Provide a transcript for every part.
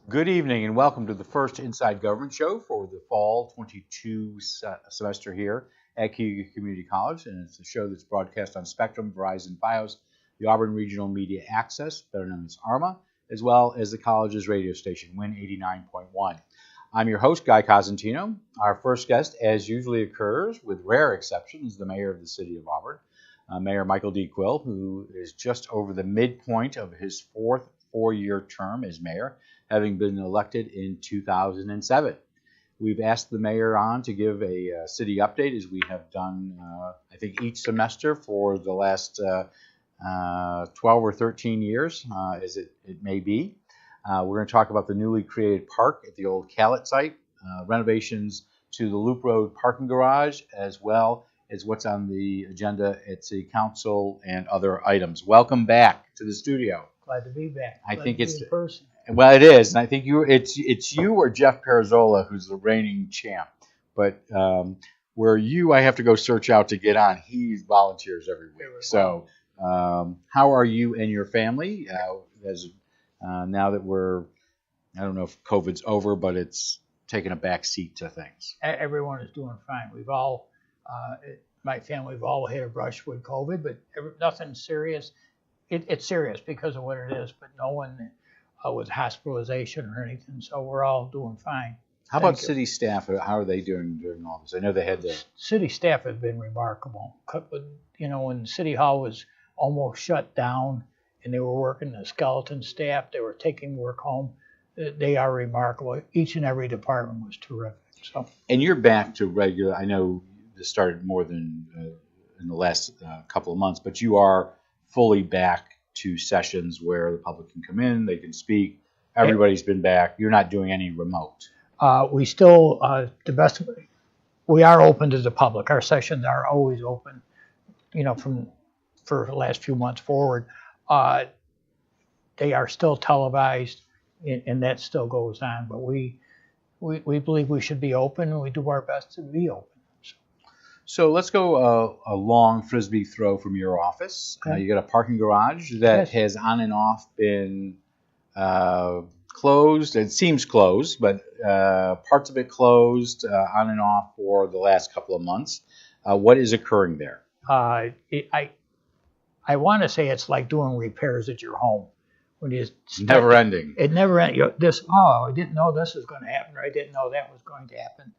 Good evening and welcome to the first Inside Government Show for the fall 22 semester here at Cuyahoga Community College. And it's a show that's broadcast on Spectrum, Verizon, Fios, the Auburn Regional Media Access, better known as ARMA, as well as the college's radio station, WIN 89.1. I'm your host, Guy Cosentino. Our first guest, as usually occurs, with rare exceptions, the mayor of the city of Auburn, Mayor Michael D. Quill, who is just over the midpoint of his fourth four-year term as mayor, having been elected in 2007. We've asked the mayor on to give a city update, as we have done, I think, each semester for the last 12 or 13 years, as it may be. We're going to talk about the newly created park at the old Calet site, renovations to the Loop Road parking garage, as well as what's on the agenda at City Council and other items. Welcome back to the studio. Glad to be back. I think it's in person. Well, it is, and I think it's you or Jeff Parazola who's the reigning champ. But where you, I have to go search out to get on. He volunteers every week. So, how are you and your family? Now that I don't know if COVID's over, but it's taken a back seat to things. Everyone is doing fine. We've all, my family, we've all had a brush with COVID, but nothing serious. It's serious because of what it is, but no one with hospitalization or anything. So we're all doing fine. How about city staff? How are they doing during all this? I know they had the city staff have been remarkable. When City Hall was almost shut down and they were working the skeleton staff, they were taking work home. They are remarkable. Each and every department was terrific. So. And you're back to regular. I know this started more than in the last couple of months, but you are fully back to sessions where the public can come in, they can speak. Everybody's been back. You're not doing any remote. We still, we are open to the public. Our sessions are always open, for the last few months forward. They are still televised, and that still goes on. But we believe we should be open, and we do our best to be open. So let's go a long frisbee throw from your office. Okay. You got a parking garage that has on and off been closed. It seems closed, but parts of it closed on and off for the last couple of months. What is occurring there? I want to say it's like doing repairs at your home. When you never ending. It never ends. I didn't know this was going to happen, or I didn't know that was going to happen.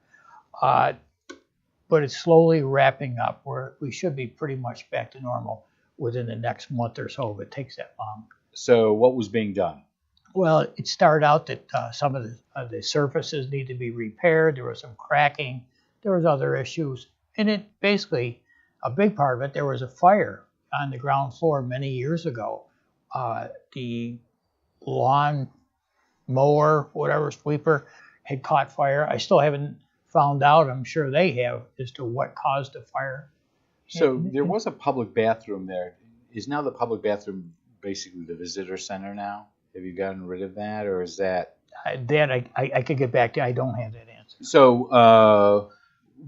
But it's slowly wrapping up where we should be pretty much back to normal within the next month or so if it takes that long. So what was being done? Well, it started out that some of the surfaces need to be repaired. There was some cracking. There was other issues. And it basically, a big part of it, there was a fire on the ground floor many years ago. The lawn mower, whatever, sweeper had caught fire. I still haven't found out, I'm sure they have, as to what caused the fire. So there was a public bathroom there. Is now the public bathroom basically the visitor center now? Have you gotten rid of that, or is that? I could get back to. I don't have that answer. So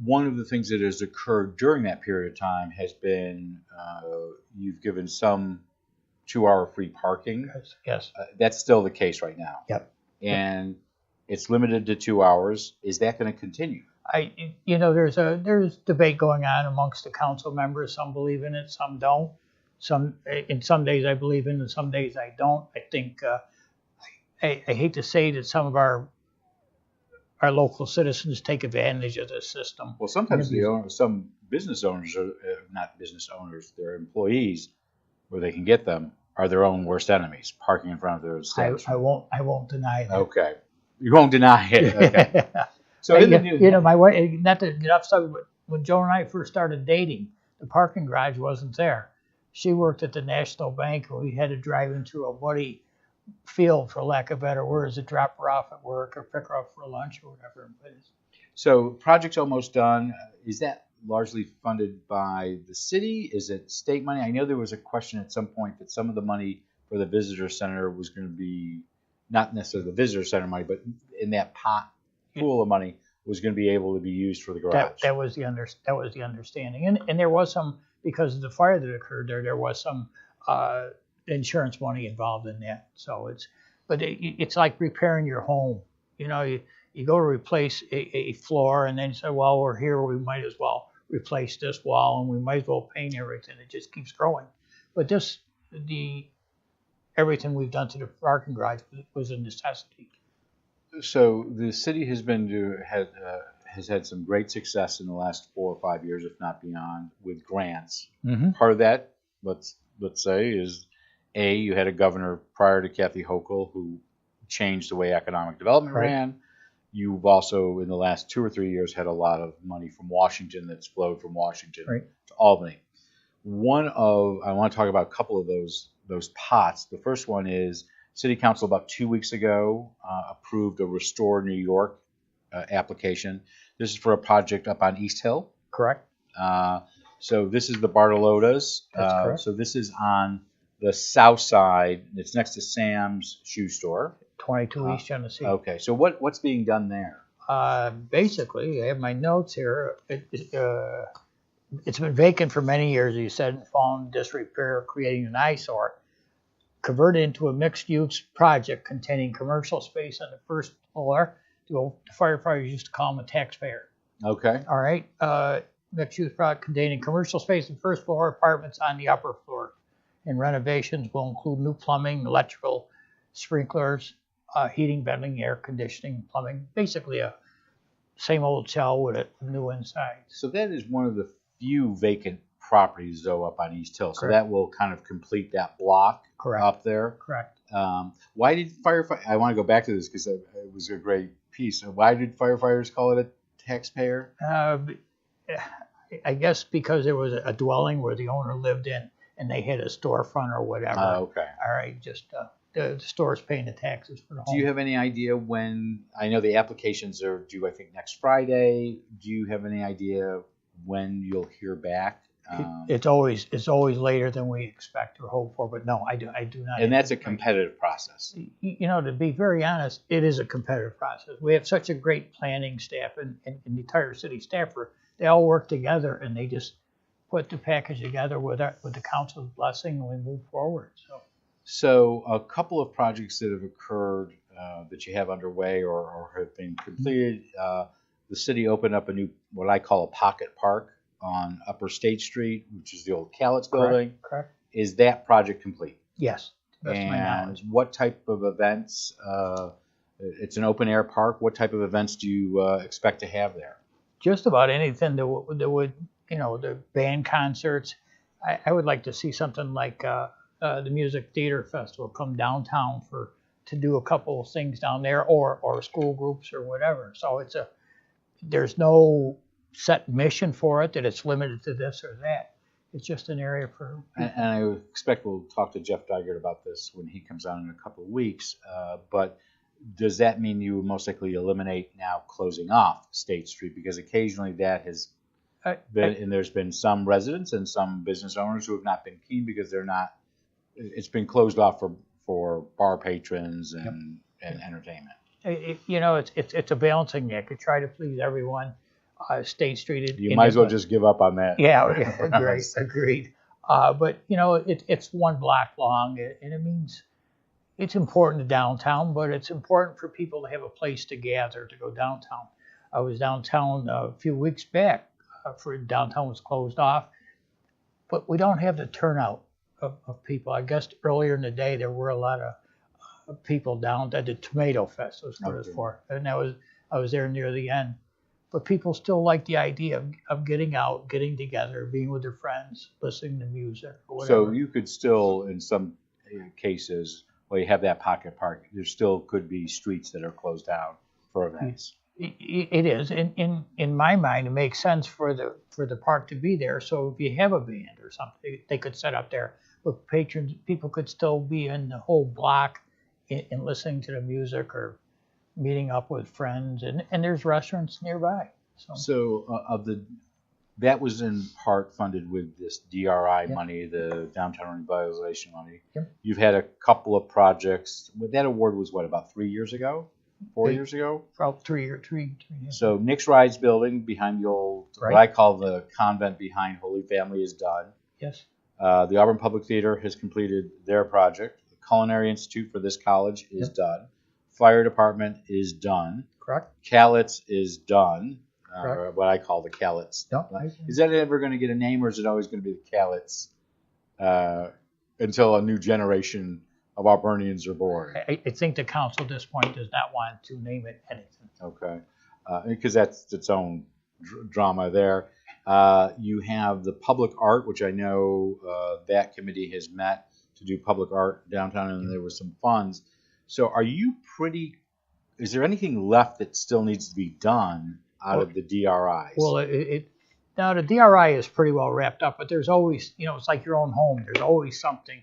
one of the things that has occurred during that period of time has been you've given some 2-hour free parking. Yes. That's still the case right now. Yep. And it's limited to 2 hours. Is that going to continue? There's debate going on amongst the council members. Some believe in it, some don't. Some days I believe in it, some days I don't. I think I hate to say that some of our local citizens take advantage of this system. Well, sometimes some business owners are not business owners; they're employees, where they can get them, are their own worst enemies, parking in front of their establishment. I won't deny that. Okay. You won't deny it. Okay. So my wife, not to get off subject, but when Joe and I first started dating, the parking garage wasn't there. She worked at the National Bank, and we had to drive into a muddy field, for lack of better words, to drop her off at work or pick her up for lunch or whatever. So project's almost done. Is that largely funded by the city? Is it state money? I know there was a question at some point that some of the money for the visitor center was going to be not necessarily the visitor center money, but in that pool of money was going to be able to be used for the garage. That was the understanding, and there was some, because of the fire that occurred there was some insurance money involved in that. So but it's like repairing your home. You know, you go to replace a floor, and then you say, well, we're here, we might as well replace this wall, and we might as well paint everything. It just keeps growing. But everything we've done to the parking garage was a necessity. So the city has had some great success in the last 4 or 5 years, if not beyond, with grants. Mm-hmm. Part of that, let's say, is you had a governor prior to Kathy Hochul who changed the way economic development ran. You've also, in the last 2 or 3 years, had a lot of money from Washington that's flowed from Washington to Albany. I want to talk about a couple of those pots. The first one is City Council about 2 weeks ago approved a Restore New York application. This is for a project up on East Hill. Correct. So this is the Bartolotas. That's correct. So this is on the south side. It's next to Sam's shoe store. 22 East Genesee. Okay. So what's being done there? Basically, I have my notes here. It's been vacant for many years, you said, fallen in disrepair, creating an eyesore. Converted into a mixed-use project containing commercial space on the first floor. The firefighters used to call them a taxpayer. Okay. All right. Mixed-use project containing commercial space on the first floor, apartments on the upper floor. And renovations will include new plumbing, electrical, sprinklers, heating, venting, air conditioning, plumbing. Basically a same old shell with a new inside. So that is one of the few vacant properties, though, up on East Hill. So Correct. that will kind of complete that block up there. Correct. Why did firefighters... I want to go back to this because it was a great piece. Why did firefighters call it a taxpayer? I guess because there was a dwelling where the owner lived in, and they had a storefront or whatever. Okay. All right, just the store's paying the taxes for the home. Do you have any idea when? I know the applications are due, I think, next Friday. Do you have any idea when you'll hear back? It's always later than we expect or hope for, but no, I do not. And that's a competitive process. You know, to be very honest, it is a competitive process. We have such a great planning staff and the entire city staff. They all work together, and they just put the package together with the council's blessing, and we move forward. So a couple of projects that have occurred that you have underway or have been completed. The city opened up a new, what I call a pocket park on Upper State Street, which is the old Calitz building. Correct. Is that project complete? Yes. That's my knowledge. And what type of events? It's an open air park. What type of events do you expect to have there? Just about anything that would, the band concerts. I would like to see something like the Music Theater Festival come downtown to do a couple of things down there, or school groups or whatever. So there's no set mission for it that it's limited to this or that. It's just an area for. And I expect we'll talk to Jeff Dygert about this when he comes on in a couple of weeks. But does that mean you would most likely eliminate now closing off State Street? Because occasionally that has been, and there's been some residents and some business owners who have not been keen because they're not. It's been closed off for bar patrons and entertainment. It's a balancing act to try to please everyone. State Street. You might as well just give up on that. Yeah, agreed. But it's one block long, and it means it's important to downtown, but it's important for people to have a place to gather to go downtown. I was downtown a few weeks back. Downtown was closed off, but we don't have the turnout of people. I guess earlier in the day there were a lot of people down at the Tomato Fest. Was what it was for, and I was there near the end. But people still like the idea of getting out, getting together, being with their friends, listening to music, or whatever. So you could still, in some cases, you have that pocket park, there still could be streets that are closed down for events. It is. In my mind, it makes sense for the park to be there. So if you have a band or something, they could set up there. But people could still be in the whole block and listening to the music or meeting up with friends, and there's restaurants nearby. That was in part funded with this DRI money, the Downtown Revitalization money. Yep. You've had a couple of projects. That award was about 3 years ago? 4 years ago? About 3 years. So Nick's Rides building behind the old, what I call the convent behind Holy Family, is done. Yes. The Auburn Public Theater has completed their project. Culinary Institute for this college is done. Fire department is done. Correct. Calitz is done. Correct. Or what I call the Calitz. No, Is that ever going to get a name, or is it always going to be the Calitz until a new generation of Auburnians are born? I think the council at this point does not want to name it anything. Okay. Because that's its own drama there. You have the public art, which I know that committee has met to do public art downtown, and there was some funds. So are you is there anything left that still needs to be done out of the DRIs? Well, now the DRI is pretty well wrapped up, but there's always, it's like your own home. There's always something,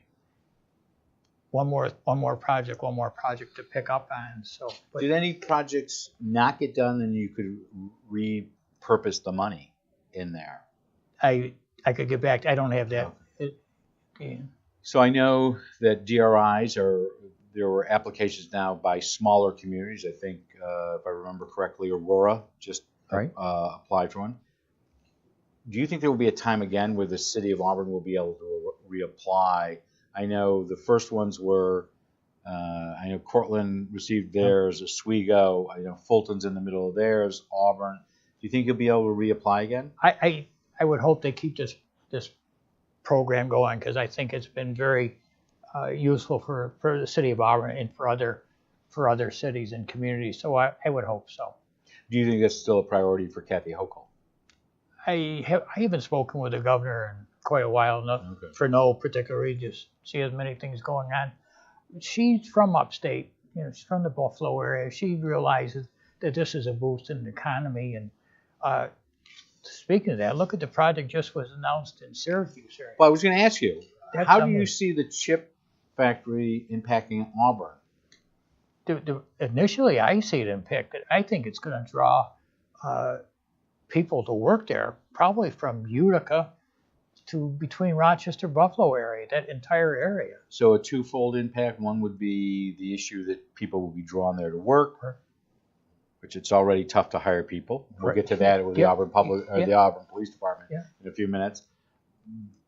one more project to pick up on. So, did any projects not get done, and you could repurpose the money in there? I could get back. I don't have that. So I know that DRIs there were applications now by smaller communities. I think, if I remember correctly, Aurora just applied for one. Do you think there will be a time again where the city of Auburn will be able to reapply? I know the first ones were, I know Cortland received theirs, Oswego. I know Fulton's in the middle of theirs, Auburn. Do you think you'll be able to reapply again? I would hope they keep this program going, because I think it's been very useful for the city of Auburn and for other cities and communities. So I would hope so. Do you think that's still a priority for Kathy Hochul? I haven't spoken with the governor in quite a while, for no particular reason. Just she has many things going on. She's from upstate, she's from the Buffalo area. She realizes that this is a boost in the economy. And speaking of that, look at the project just was announced in Syracuse area. Well, I was going to ask you, how do you see the chip factory impacting Auburn? Initially, I see it impacted. I think it's going to draw people to work there, probably from Utica to between Rochester, Buffalo area, that entire area. So a twofold impact. One would be the issue that people will be drawn there to work, which it's already tough to hire people. We'll get to that with the Auburn the Auburn Police Department in a few minutes.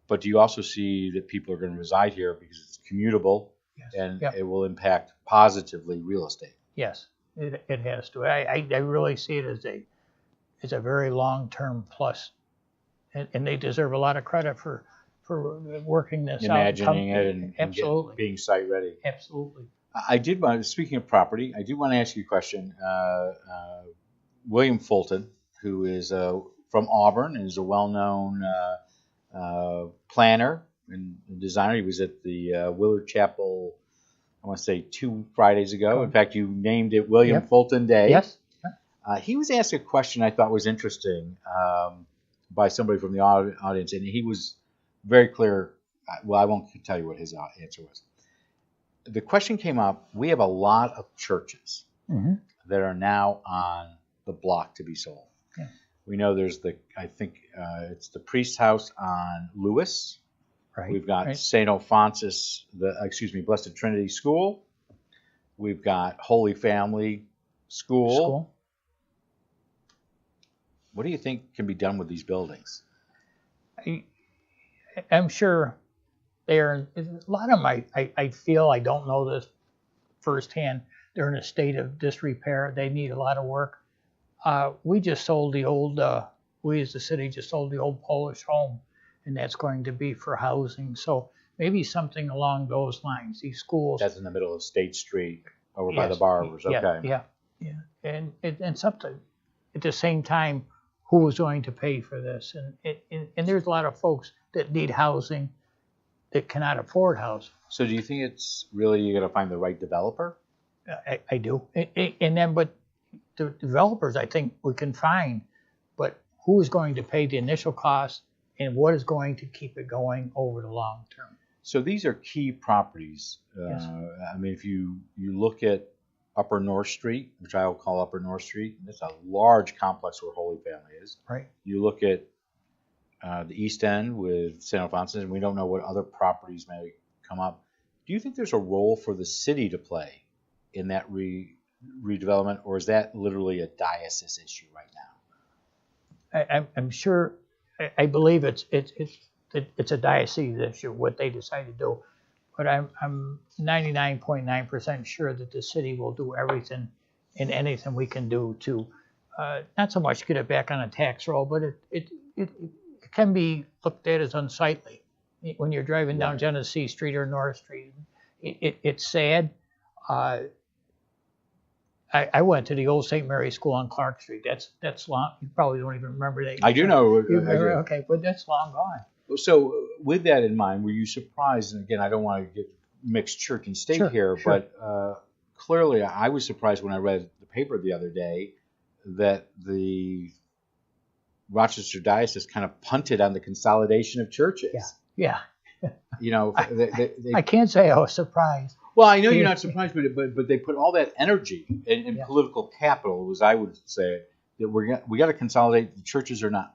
But do you also see that people are going to reside here because it's commutable, and it will impact positively real estate? Yes, it has to. I really see it as a very long-term plus, and they deserve a lot of credit for working this imagining out. it and Absolutely. being site ready. Absolutely. Speaking of property, I do want to ask you a question. William Fulton, who is from Auburn and is a well-known planner and designer. He was at the Willard Chapel, I want to say 2 Fridays ago. In fact, you named it William Fulton Day. Yes. He was asked a question I thought was interesting by somebody from the audience, and he was very clear. Well, I won't tell you what his answer was. The question came up, we have a lot of churches that are now on the block to be sold. Yeah. We know there's it's the Priest House on Lewis. Right. We've got St. Alphonsus, Blessed Trinity School. We've got Holy Family School. What do you think can be done with these buildings? I'm sure a lot of them, I feel, I don't know this firsthand, they're in a state of disrepair. They need a lot of work. We just sold we as the city just sold the old Polish home, and that's going to be for housing. So maybe something along those lines. These schools. That's in the middle of State Street, over by the barbers. Okay. Yeah. And something at the same time, who is going to pay for this? And there's a lot of folks that need housing that cannot afford housing. So do you think it's really you're going to find the right developer? I do. But the developers, I think we can find, but who is going to pay the initial cost and what is going to keep it going over the long term? So these are key properties. Yes. I mean, if you look at Upper North Street, which I will call Upper North Street, it's a large complex where Holy Family is. Right. You look at the East End with St. Alphonsus, and we don't know what other properties may come up. Do you think there's a role for the city to play in that redevelopment, or is that literally a diocese issue right now? I'm sure. I believe it's a diocese issue what they decide to do. but I'm 99.9% sure that the city will do everything and anything we can do to not so much get it back on a tax roll, but it can be looked at as unsightly when you're driving down Genesee Street or North Street. It's sad. I went to the old St. Mary's School on Clark Street. That's long. You probably don't even remember that. I do know. You remember? Okay, but that's long gone. So with that in mind, were you surprised? And again, I don't want to get mixed church and state here, but clearly I was surprised when I read the paper the other day that the Rochester Diocese kind of punted on the consolidation of churches. Yeah. You know, I can't say I was surprised. Well, I know you're not surprised, but they put all that energy in political capital, as I would say, that we got to consolidate. The churches are not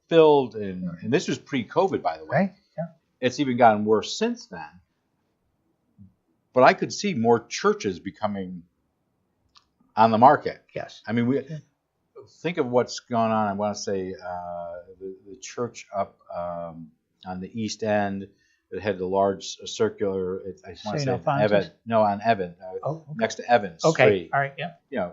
filled, and this was pre-COVID, by the way. Right. Yeah. It's even gotten worse since then. But I could see more churches becoming on the market. Yes. I mean, think of what's going on. I want to say the church up on the East End that had the large circular. I want to say Evan. No, on Evan, next to Evans Street. All right. Yeah. You know,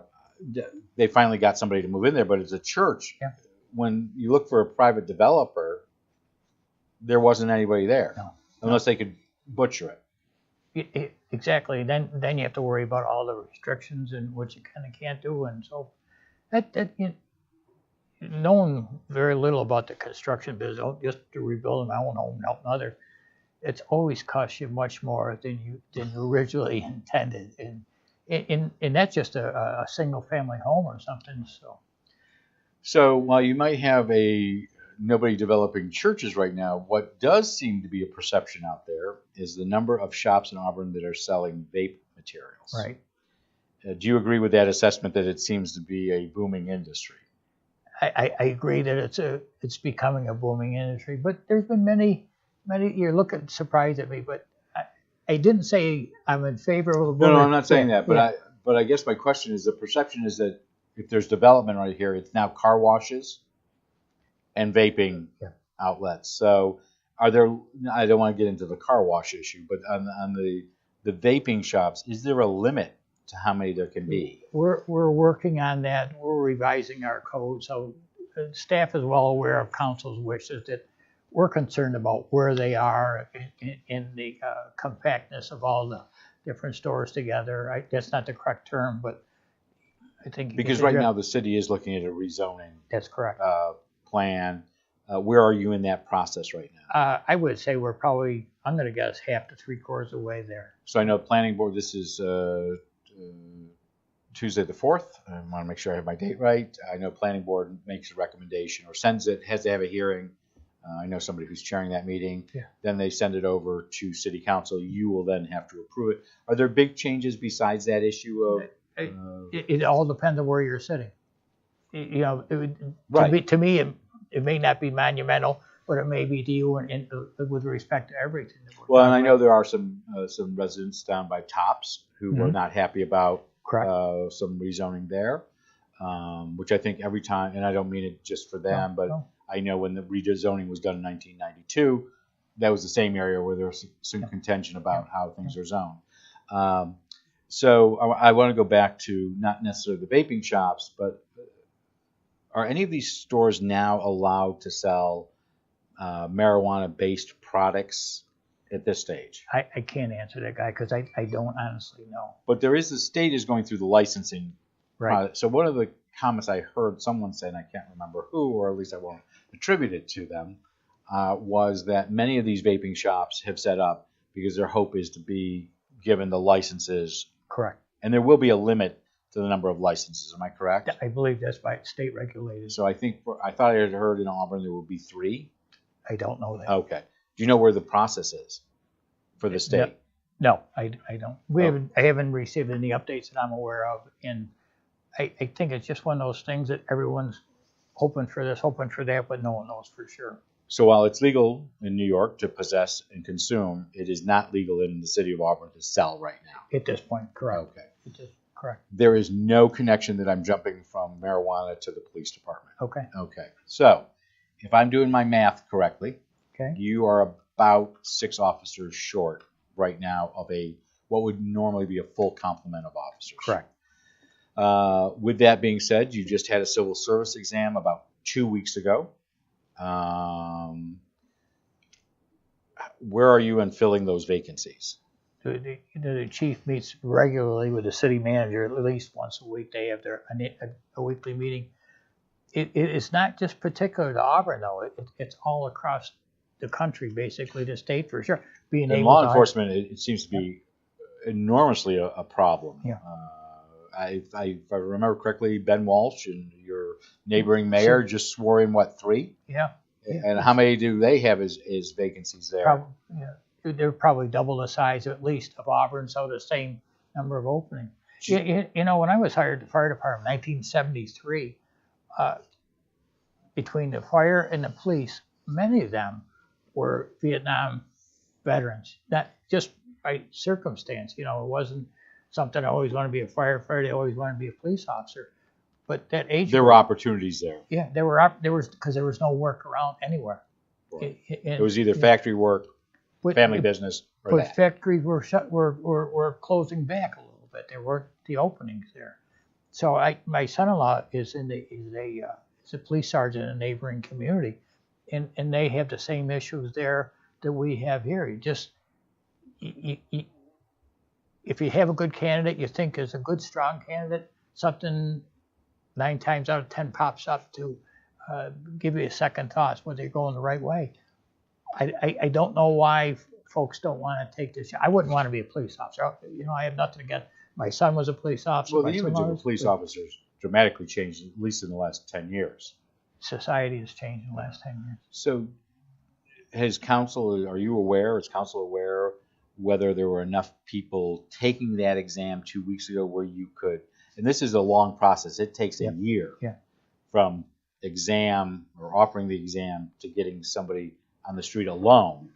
they finally got somebody to move in there, but it's a church. Yeah. When you look for a private developer, there wasn't anybody there, unless they could butcher it. Exactly. Then you have to worry about all the restrictions and what you can and can't do, and so that knowing very little about the construction business, just to rebuild my own home, helping others, it's always cost you much more than you originally intended, and that's just a single family home or something. So while you might have nobody developing churches right now, what does seem to be a perception out there is the number of shops in Auburn that are selling vape materials. Right. Do you agree with that assessment that it seems to be a booming industry? I agree that it's becoming a booming industry, but there's been many. You're looking surprised at me, but I didn't say I'm in favor of a booming. No, I'm not saying that, but I guess my question is the perception is that if there's development right here, it's now car washes and vaping outlets. So are there? I don't want to get into the car wash issue, but on the vaping shops, is there a limit to how many there can be? We're working on that. We're revising our code, so staff is well aware of council's wishes that we're concerned about where they are in the compactness of all the different stores together. That's not the correct term, but I think because right now the city is looking at a rezoning. That's correct. Plan. Where are you in that process right now? I would say we're probably, I'm going to guess, half to 3/4 of the way there. So I know planning board. This is Tuesday the 4th. I want to make sure I have my date right. I know planning board makes a recommendation or sends it, has to have a hearing. I know somebody who's chairing that meeting. Yeah. Then they send it over to city council. You will then have to approve it. Are there big changes besides that issue of? It all depends on where you're sitting. You know, to me, it may not be monumental, but it may be to you and with respect to everything. Well, and I know there are some residents down by Tops who were not happy about some rezoning there, which I think every time, and I don't mean it just for them, but I know when the rezoning was done in 1992, that was the same area where there was some contention about how things are zoned. So I want to go back to not necessarily the vaping shops, but are any of these stores now allowed to sell marijuana-based products at this stage? I can't answer that, guy, because I don't honestly know. But the state is going through the licensing. Right. So one of the comments I heard someone say, and I can't remember who, or at least I won't attribute it to them, was that many of these vaping shops have set up because their hope is to be given the licenses. Correct. And there will be a limit to the number of licenses. Am I correct? I believe that's by state regulated. So I thought I had heard in Auburn there will be 3. I don't know that. Okay. Do you know where the process is for the state? No, I don't. I haven't received any updates that I'm aware of, and I think it's just one of those things that everyone's hoping for this, hoping for that, but no one knows for sure. So while it's legal in New York to possess and consume, it is not legal in the city of Auburn to sell right now. At this point, correct. Okay. It is correct. There is no connection that I'm jumping from marijuana to the police department. Okay. Okay. So if I'm doing my math correctly, okay, you are about 6 officers short right now of what would normally be a full complement of officers. Correct. With that being said, you just had a civil service exam about 2 weeks ago. Where are you in filling those vacancies? The chief meets regularly with the city manager at least once a week. They have a weekly meeting. It's not just particular to Auburn, though. It's all across the country, basically, the state for sure. In law enforcement, it seems to be enormously a problem. Yeah. If I remember correctly, Ben Walsh and your neighboring mayor just swore in, 3? Yeah. And how many do they have as vacancies there? They're probably double the size, at least, of Auburn, so the same number of openings. You know, when I was hired at the fire department in 1973, between the fire and the police, many of them were Vietnam veterans. Not just by circumstance. You know, it wasn't something I always want to be a firefighter. They always want to be a police officer. But that age there were opportunities there. Yeah, there was because there was no work around anywhere. Right. It was either factory work, family business, or but that. factories were closing back a little bit. There weren't the openings there. So my son-in-law is a police sergeant in a neighboring community, and they have the same issues there that we have here. If you have a good candidate, you think is a good, strong candidate, something 9 times out of 10 pops up to give you a second thought whether you're going the right way. I don't know why folks don't want to take this. I wouldn't want to be a police officer. You know, I have nothing against. My son was a police officer. Well, the image of a police officer has dramatically changed, at least in the last 10 years. Society has changed in the last 10 years. So, is council aware whether there were enough people taking that exam 2 weeks ago where you could, and this is a long process, it takes a year from exam or offering the exam to getting somebody on the street alone.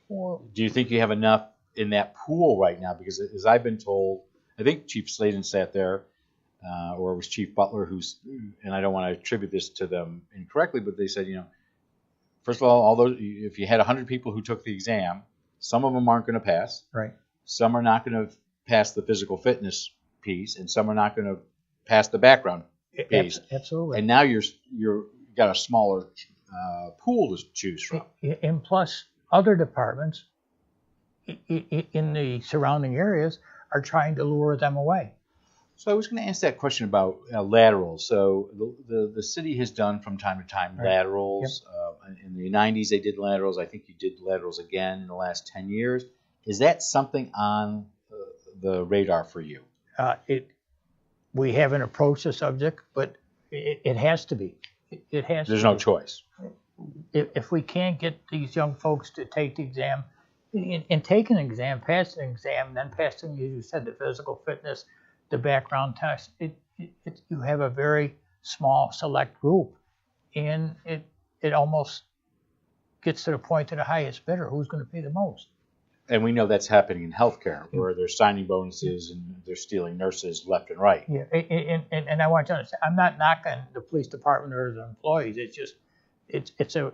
Well, do you think you have enough in that pool right now? Because as I've been told, I think Chief Sladen sat there, or it was Chief Butler, and I don't want to attribute this to them incorrectly, but they said, you know, first of all, if you had 100 people who took the exam, some of them aren't going to pass. Right. Some are not going to pass the physical fitness piece, and some are not going to pass the background piece. Absolutely. And now you're got a smaller pool to choose from. And plus, other departments in the surrounding areas are trying to lure them away. So I was going to ask that question about laterals. So the city has done from time to time laterals. Yep. In the 90s, they did laterals. I think you did laterals again in the last 10 years. Is that something on the radar for you? We haven't approached the subject, but it has to be. It has. There's no choice. If we can't get these young folks to take the exam, and take an exam, pass an exam, then passing, as you said, the physical fitness, the background test, you have a very small select group, and it almost gets to the point of the highest bidder, who's going to pay the most. And we know that's happening in healthcare, where they're signing bonuses and they're stealing nurses left and right. Yeah, and I want you to understand, I'm not knocking the police department or the employees. It's just it's a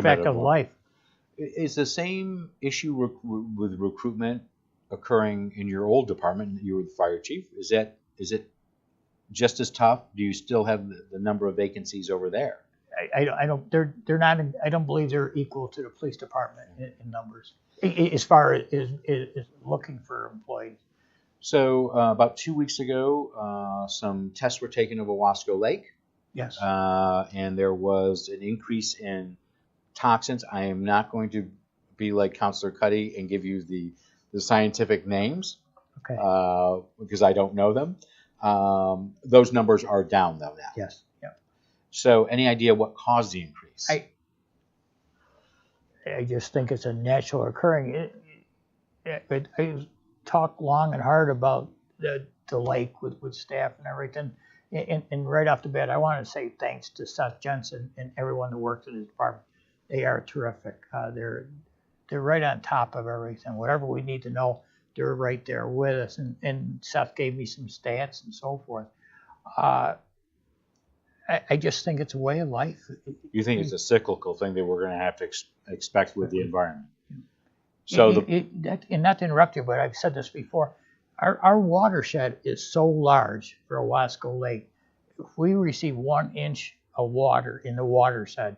fact of life. Is the same issue with recruitment occurring in your old department? You were the fire chief. Is it just as tough? Do you still have the number of vacancies over there? I don't. They're not. I don't believe they're equal to the police department in numbers as far as looking for employees. So about 2 weeks ago, some tests were taken of Owasco Lake. Yes. And there was an increase in toxins. I am not going to be like Counselor Cuddy and give you the scientific names, because I don't know them. Those numbers are down though now. Yes. Yeah. So any idea what caused the increase? I just think it's a natural occurring. I talked long and hard about the lake with staff and everything. And right off the bat, I want to say thanks to Seth Jensen and everyone that works in the department. They are terrific. They're right on top of everything. Whatever we need to know, they're right there with us. And Seth gave me some stats and so forth. I just think it's a way of life. You think it's a cyclical thing that we're going to have to expect with the environment? So and not to interrupt you, but I've said this before. Our watershed is so large for Owasco Lake. If we receive 1 inch of water in the watershed,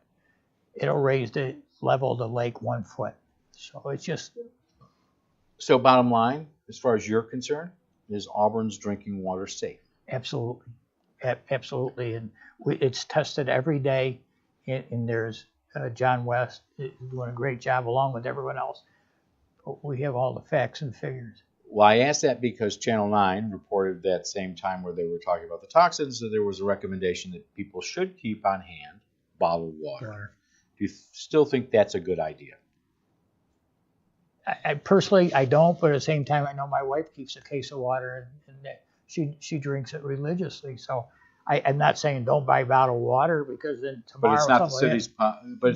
it'll raise the level of the lake 1 foot. So it's just. So bottom line, as far as you're concerned, is Auburn's drinking water safe? Absolutely, absolutely, and it's tested every day. And there's John West doing a great job along with everyone else. We have all the facts and figures. Well, I asked that because Channel 9 reported that same time where they were talking about the toxins that there was a recommendation that people should keep on hand bottled water. Do you still think that's a good idea? I personally, I don't, but at the same time, I know my wife keeps a case of water, and she drinks it religiously. So I'm not saying don't buy bottled water, because then tomorrow. But it's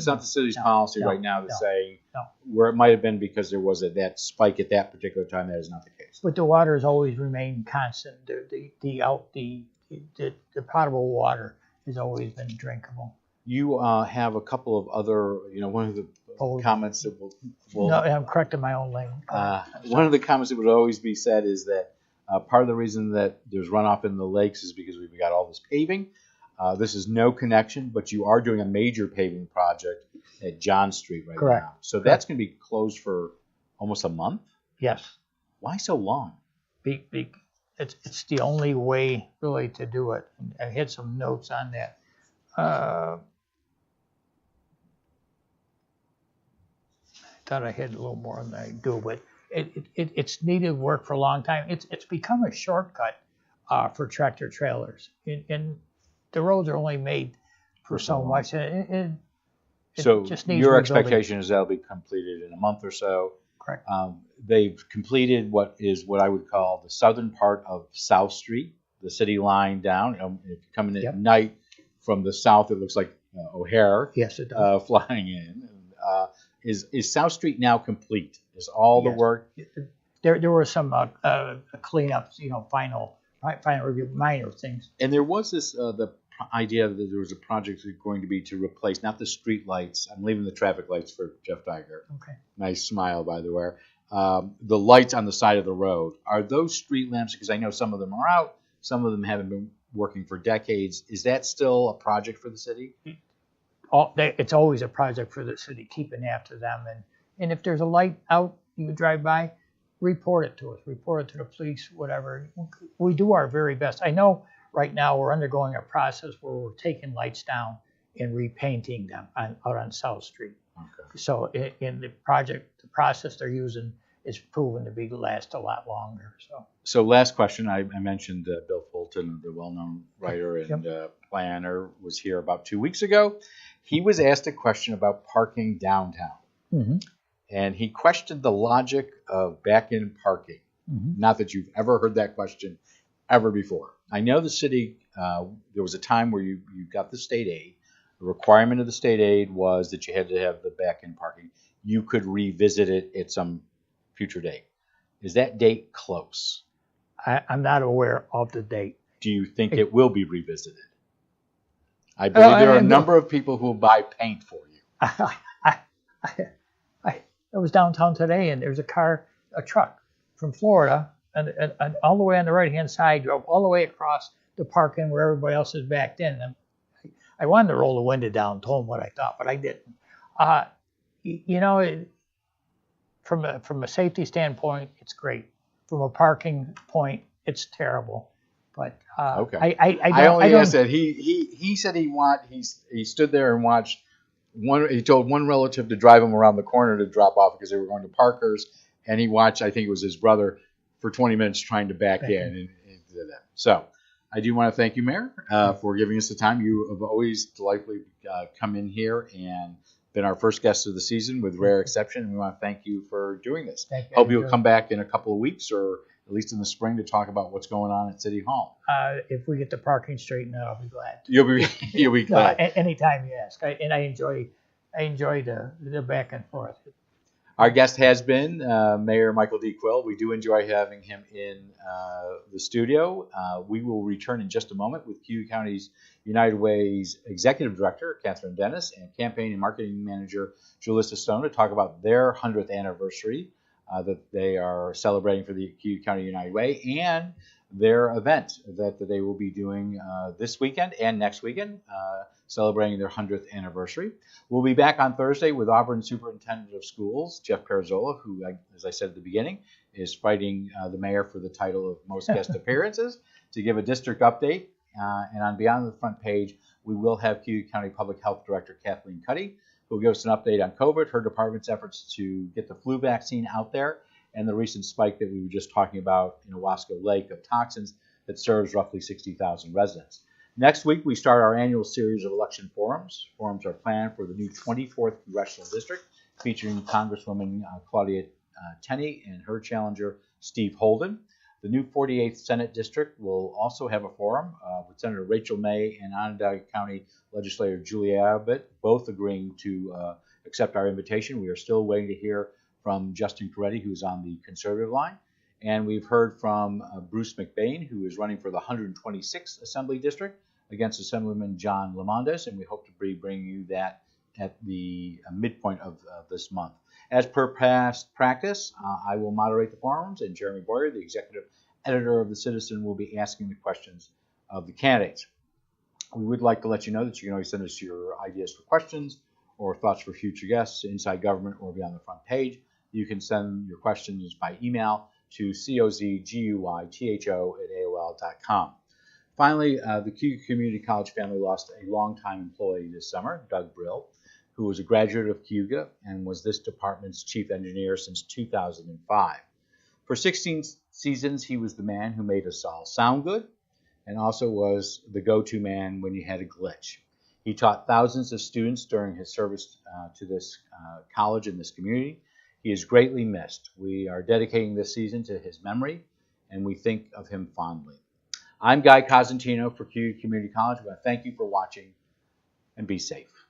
not the city's policy right now to say where it might have been because there was that spike at that particular time. That is not the case. But the water has always remained constant. The potable water has always been drinkable. You have a couple of other, one of the comments that will no, I'm correcting my own language. One of the comments that would always be said is that part of the reason that there's runoff in the lakes is because we've got all this paving. This is no connection, but you are doing a major paving project at John Street right Correct. now. So that's going to be closed for almost a month? Yes. Why so long? It's the only way really to do it. I had some notes on that. I thought I had a little more than I do, but it's needed work for a long time. It's become a shortcut for tractor trailers, and the roads are only made for so much. So just needs your rebuilding. expectation is that'll be completed in a month or so. Correct. They've completed what I would call the southern part of South Street, the city line down. If you come in at night from the south, it looks like O'Hare. Yes, it does. Flying in. Is South Street now complete? Is all the work? There were some cleanups, final review, minor things. And there was this the idea that there was a project going to be to replace not the street lights. I'm leaving the traffic lights for Jeff Diger. Okay. Nice smile, by the way. The lights on the side of the road, are those street lamps? Because I know some of them are out, some of them haven't been working for decades. Is that still a project for the city? It's always a project for the city, keeping after them. And if there's a light out, you drive by, report it to us, report it to the police, whatever. We do our very best. I know right now we're undergoing a process where we're taking lights down and repainting them out on South Street. Okay. So in the process they're using is proven to last a lot longer. So last question, I mentioned Bill Fulton, the well-known writer and planner, was here about 2 weeks ago. He was asked a question about parking downtown. Mm-hmm. And he questioned the logic of back-in parking. Mm-hmm. Not that you've ever heard that question ever before. I know the city, there was a time where you got the state aid. The requirement of the state aid was that you had to have the back-in parking. You could revisit it at some future date. Is that date close? I'm not aware of the date. Do you think it will be revisited? I believe there are a number of people who will buy paint for you. I was downtown today, and there's a truck from Florida, and all the way on the right-hand side, drove all the way across the parking where everybody else is backed in. And I wanted to roll the window down, told him what I thought, but I didn't. From a safety standpoint, it's great. From a parking point, it's terrible. But okay. I only asked that he said he stood there and watched one. He told one relative to drive him around the corner to drop off because they were going to Parker's, and he watched, I think it was his brother, for 20 minutes trying to back in and did that. So I do want to thank you, Mayor, for giving us the time. You have always delightfully come in here and been our first guest of the season with rare exception. And we want to thank you for doing this. Hope you'll come back in a couple of weeks or at least in the spring to talk about what's going on at City Hall. If we get the parking straightened out, I'll be glad. You'll be glad. Anytime you ask. I enjoy the back and forth. Our guest has been Mayor Michael D. Quill. We do enjoy having him in the studio. We will return in just a moment with Cuyahoga County's United Way's Executive Director, Catherine Dennis, and Campaign and Marketing Manager, Julissa Stone, to talk about their 100th anniversary that they are celebrating for the Cuyahoga County United Way, and their event that they will be doing this weekend and next weekend, celebrating their 100th anniversary. We'll be back on Thursday with Auburn Superintendent of Schools, Jeff Perazzola, who, as I said at the beginning, is fighting the mayor for the title of most guest appearances, to give a district update. And on Beyond the Front Page, we will have Cuyahoga County Public Health Director Kathleen Cuddy, who will give us an update on COVID, her department's efforts to get the flu vaccine out there, and the recent spike that we were just talking about in Owasco Lake of toxins that serves roughly 60,000 residents. Next week, we start our annual series of election forums. Forums are planned for the new 24th Congressional District, featuring Congresswoman Claudia Tenney and her challenger, Steve Holden. The new 48th Senate District will also have a forum with Senator Rachel May and Onondaga County Legislator Julia Abbott, both agreeing to accept our invitation. We are still waiting to hear from Justin Coretti, who's on the conservative line. And we've heard from Bruce McBain, who is running for the 126th Assembly District against Assemblyman John Lamondes, and we hope to be bringing you that at the midpoint of this month. As per past practice, I will moderate the forums, and Jeremy Boyer, the executive editor of The Citizen, will be asking the questions of the candidates. We would like to let you know that you can always send us your ideas for questions or thoughts for future guests, Inside Government or Beyond the Front Page. You can send your questions by email to cozguytho@aol.com. Finally, the Cuyahoga Community College family lost a longtime employee this summer, Doug Brill, who was a graduate of Cuyahoga and was this department's chief engineer since 2005. For 16 seasons, he was the man who made us all sound good and also was the go-to man when you had a glitch. He taught thousands of students during his service to this college and this community. He is greatly missed. We are dedicating this season to his memory, and we think of him fondly. I'm Guy Cosentino for Cuyahoga Community College. I want to thank you for watching, and be safe.